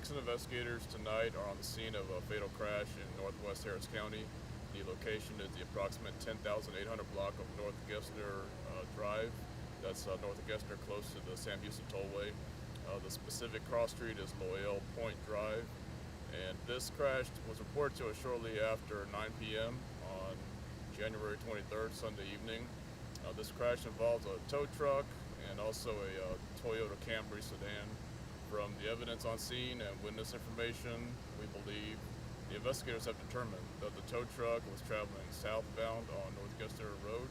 accident investigators tonight are on the scene of a fatal crash in northwest Harris County. The location is the approximate 10,800 block of North Gessner Drive. That's north of Gessner, close to the Sam Houston Tollway. The specific cross street is Loyal Point Drive. And this crash was reported to us shortly after 9 p.m. on January 23rd, Sunday evening. This crash involves a tow truck and also a Toyota Camry sedan. From the evidence on scene and witness information, we believe the investigators have determined that the tow truck was traveling southbound on North Gessner Road.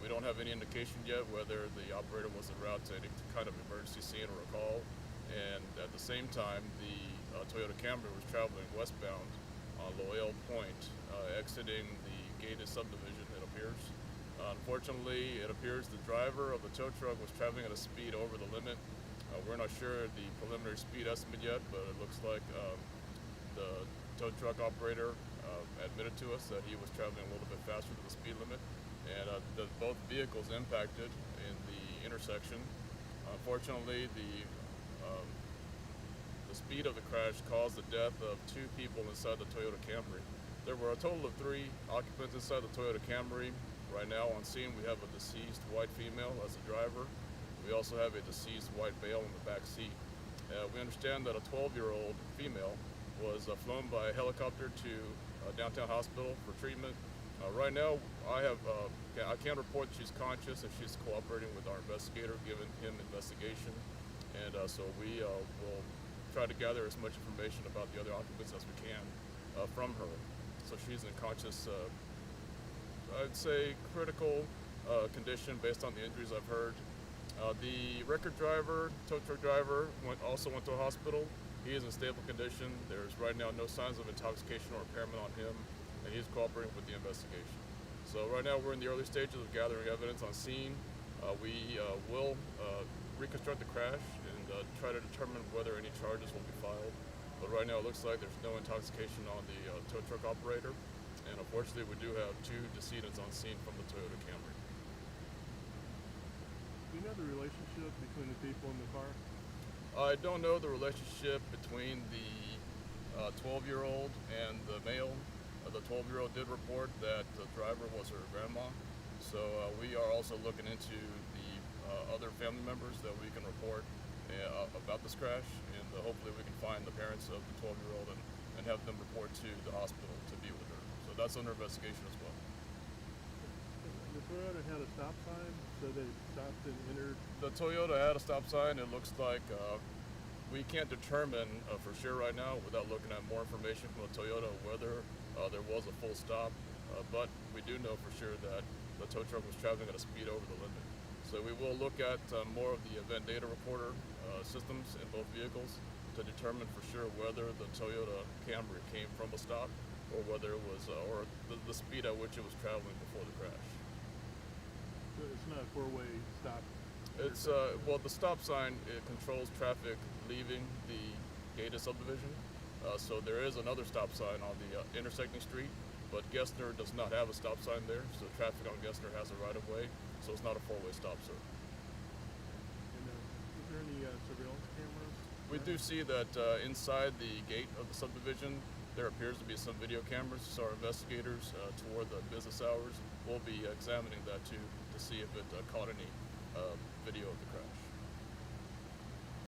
We don't have any indication yet whether the operator was en route to any kind of emergency scene or a call. And at the same time, the Toyota Camry was traveling westbound on Loyal Point, exiting the gated subdivision, it appears. Unfortunately, it appears the driver of the tow truck was traveling at a speed over the limit. We're not sure the preliminary speed estimate yet, but it looks like the tow truck operator admitted to us that he was traveling a little bit faster than the speed limit, and both vehicles impacted in the intersection. Unfortunately, the speed of the crash caused the death of 2 people inside the Toyota Camry. There were a total of 3 occupants inside the Toyota Camry. Right now on scene, we have a deceased white female as the driver. We also have a deceased white male in the back seat. We understand that a 12-year-old female was flown by helicopter to downtown hospital for treatment. Right now, I can report that she's conscious and she's cooperating with our investigator, giving him investigation. And so we will try to gather as much information about the other occupants as we can from her. So she's in conscious, I'd say critical condition based on the injuries I've heard. The record driver, tow truck driver, also went to a hospital. He is in stable condition. There's right now no signs of intoxication or impairment on him, and he's cooperating with the investigation. So right now we're in the early stages of gathering evidence on scene. We will reconstruct the crash and try to determine whether any charges will be filed. But right now it looks like there's no intoxication on the tow truck operator, and unfortunately we do have 2 decedents on scene from the Toyota Camry. Do you know the relationship between the people in the car? I don't know the relationship between the 12-year-old and the male. The 12-year-old did report that the driver was her grandma. So we are also looking into the other family members that we can report about this crash, and hopefully we can find the parents of the 12-year-old and have them report to the hospital to be with her. So that's under investigation as well. The Toyota had a stop sign, so they stopped and entered. The Toyota had a stop sign. It looks like we can't determine for sure right now without looking at more information from the Toyota whether there was a full stop, but we do know for sure that the tow truck was traveling at a speed over the limit. So we will look at more of the event data recorder systems in both vehicles to determine for sure whether the Toyota Camry came from a stop or whether it was or the speed at which it was traveling before the crash. So it's not a 4-way stop? It's well, the stop sign, it controls traffic leaving the gated subdivision. So there is another stop sign on the intersecting street, but Gessner does not have a stop sign there, so traffic on Gessner has a right-of-way, so it's not a 4-way stop, sir. And is there any surveillance cameras? We do see that inside the gate of the subdivision, there appears to be some video cameras, so our investigators toward the business hours will be examining that too to see if it caught any video of the crash.